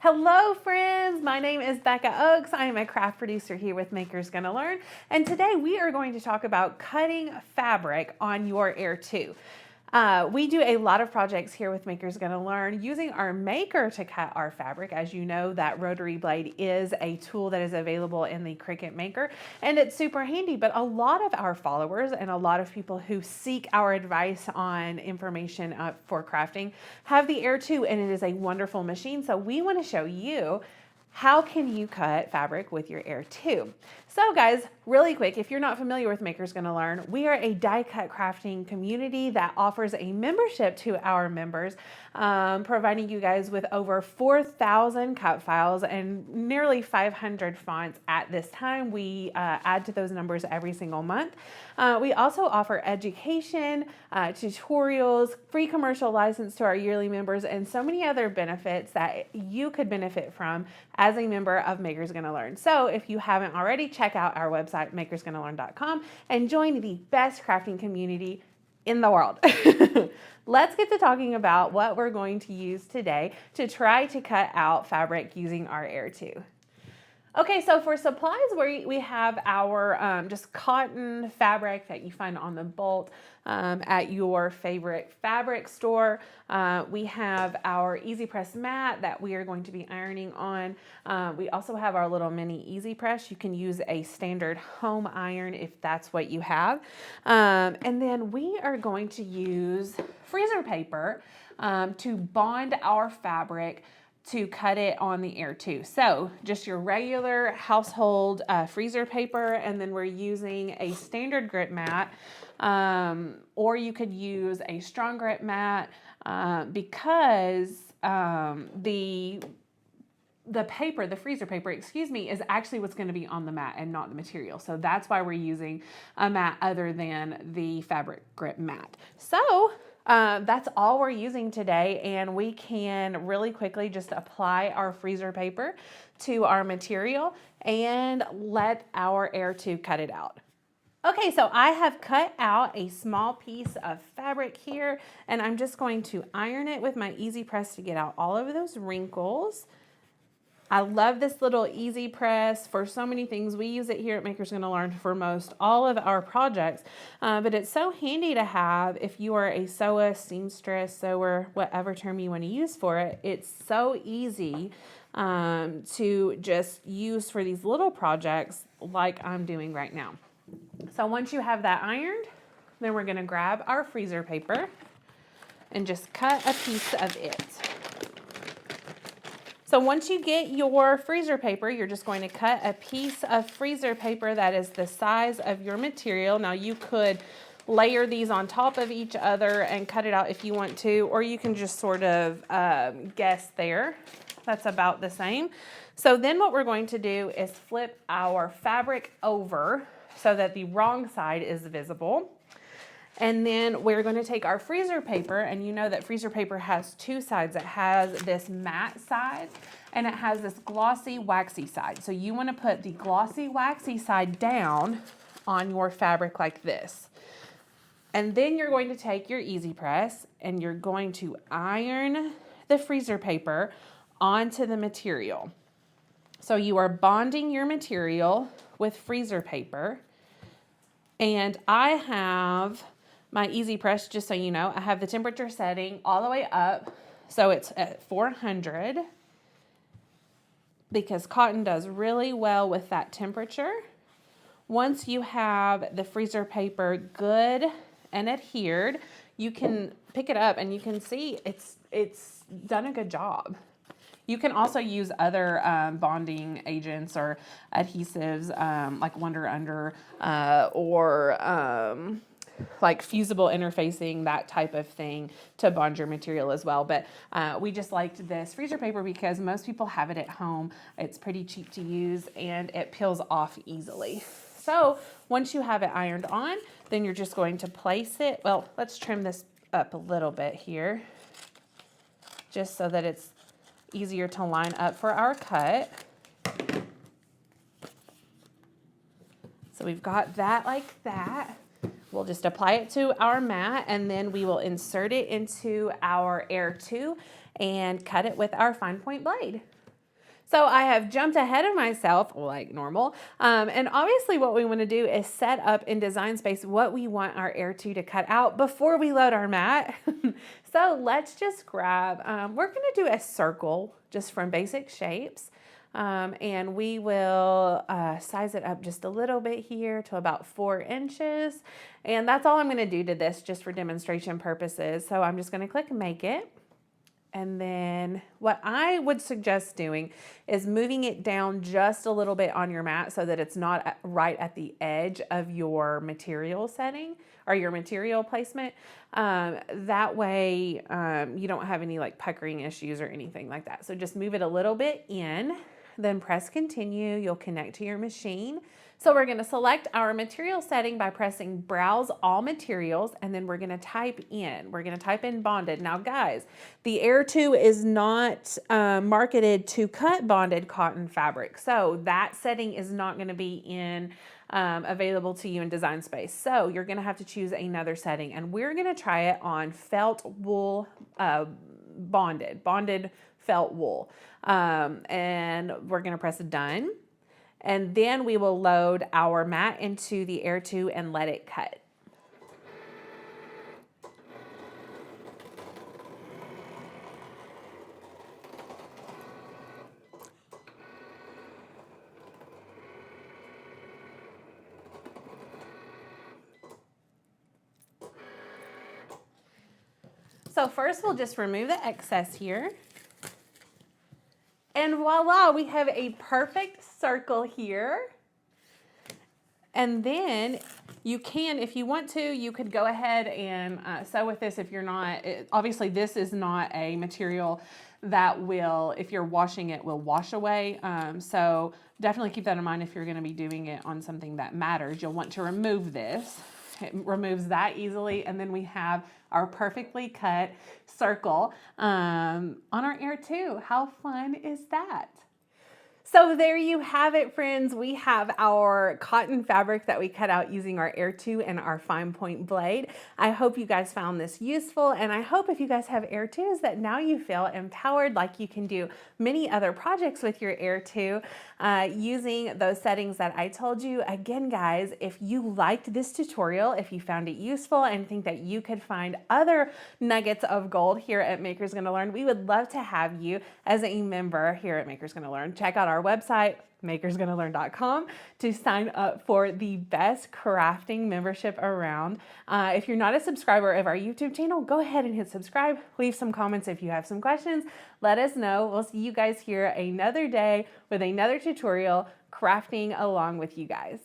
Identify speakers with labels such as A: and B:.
A: Hello friends, my name is Becca Oaks. I am a craft producer here with Makers Gonna Learn, and today we are going to talk about cutting fabric on your Air 2. We do a lot of projects here with Makers Gonna Learn using our maker to cut our fabric. As you know, that rotary blade is a tool that is available in the Cricut Maker, and it's super handy. But a lot of our followers and a lot of people who seek our advice on information for crafting have the Air 2, and it is a wonderful machine. So we want to show you how can you cut fabric with your Air 2. So guys, really quick, if you're not familiar with Makers Gonna Learn, we are a die cut crafting community that offers a membership to our members, providing you guys with over 4,000 cut files and nearly 500 fonts at this time. We add to those numbers every single month. We also offer education, tutorials, free commercial license to our yearly members, and so many other benefits that you could benefit from as a member of Makers Gonna Learn. So if you haven't already, check out our website, makersgonnalearn.com, and join the best crafting community in the world. Let's get to talking about what we're going to use today to try to cut out fabric using our Air 2. Okay, so for supplies, we have our just cotton fabric that you find on the bolt at your favorite fabric store. We have our EasyPress mat that we are going to be ironing on. We also have our little mini EasyPress. You can use a standard home iron if that's what you have. And then we are going to use freezer paper to bond our fabric to cut it on the Air 2. So just your regular household freezer paper, and then we're using a StandardGrip mat, or you could use a strong grip mat because the paper, the freezer paper, is actually what's going to be on the mat and not the material. So that's why we're using a mat other than the fabric grip mat. So that's all we're using today, and we can really quickly just apply our freezer paper to our material and let our Air 2 cut it out. Okay, so I have cut out a small piece of fabric here, and I'm just going to iron it with my EasyPress to get out all of those wrinkles. I love this little EasyPress for so many things. We use it here at Makers Gonna Learn for most all of our projects, but it's so handy to have if you are a seamstress, sewer, whatever term you want to use for it. It's so easy to just use for these little projects like I'm doing right now. So once you have that ironed, then we're gonna grab our freezer paper and just cut a piece of it. So once you get your freezer paper, you're just going to cut a piece of freezer paper that is the size of your material. Now you could layer these on top of each other and cut it out if you want to, or you can just sort of guess there. That's about the same. So then what we're going to do is flip our fabric over so that the wrong side is visible. And then we're going to take our freezer paper, and you know that freezer paper has two sides. It has this matte side and it has this glossy, waxy side. So you want to put the glossy, waxy side down on your fabric like this. And then you're going to take your EasyPress and you're going to iron the freezer paper onto the material. So you are bonding your material with freezer paper. And I have my EasyPress, just so you know, I have the temperature setting all the way up, so it's at 400 because cotton does really well with that temperature. Once you have the freezer paper good and adhered, you can pick it up and you can see it's done a good job. You can also use other bonding agents or adhesives like Wonder Under or like fusible interfacing, that type of thing, to bond your material as well. But we just liked this freezer paper because most people have it at home. It's pretty cheap to use and it peels off easily. So once you have it ironed on, then you're just going to place it. Well, let's trim this up a little bit here just so that it's easier to line up for our cut. So we've got that like that. We'll just apply it to our mat, and then we will insert it into our Air 2 and cut it with our fine point blade. So I have jumped ahead of myself like normal. And obviously what we want to do is set up in Design Space what we want our Air 2 to cut out before we load our mat. So let's just grab, we're going to do a circle just from Basic Shapes. And we will size it up just a little bit here to about 4 inches. And that's all I'm going to do to this just for demonstration purposes. So I'm just going to click Make It. And then what I would suggest doing is moving it down just a little bit on your mat so that it's not right at the edge of your material setting or your material placement. That way you don't have any like puckering issues or anything like that. So just move it a little bit in, then press continue. You'll connect to your machine. So we're going to select our material setting by pressing Browse All Materials, and then we're going to type in. We're going to type in bonded. Now, guys, the Air 2 is not marketed to cut bonded cotton fabric, so that setting is not going to be in available to you in Design Space. So you're going to have to choose another setting, and we're going to try it on felt wool bonded felt wool, and we're going to press Done. And then we will load our mat into the Air 2 and let it cut. So first we'll just remove the excess here. And voila, we have a perfect circle here. And then you can, if you want to, you could go ahead and sew with this if you're not, obviously this is not a material that will, if you're washing it, will wash away. So definitely keep that in mind if you're gonna be doing it on something that matters. You'll want to remove this. It removes that easily, and then we have our perfectly cut circle on our Air 2. How fun is that? So there you have it, friends. We have our cotton fabric that we cut out using our Air 2 and our fine point blade. I hope you guys found this useful, and I hope if you guys have Air 2s that now you feel empowered like you can do many other projects with your Air 2 using those settings that I told you. Again, guys, if you liked this tutorial, if you found it useful and think that you could find other nuggets of gold here at Maker's Gonna Learn, we would love to have you as a member here at Maker's Gonna Learn. Check out our website, makersgonnalearn.com, to sign up for the best crafting membership around. If you're not a subscriber of our YouTube channel, go ahead and hit subscribe. Leave some comments if you have some questions. Let us know. We'll see you guys here another day with another tutorial crafting along with you guys.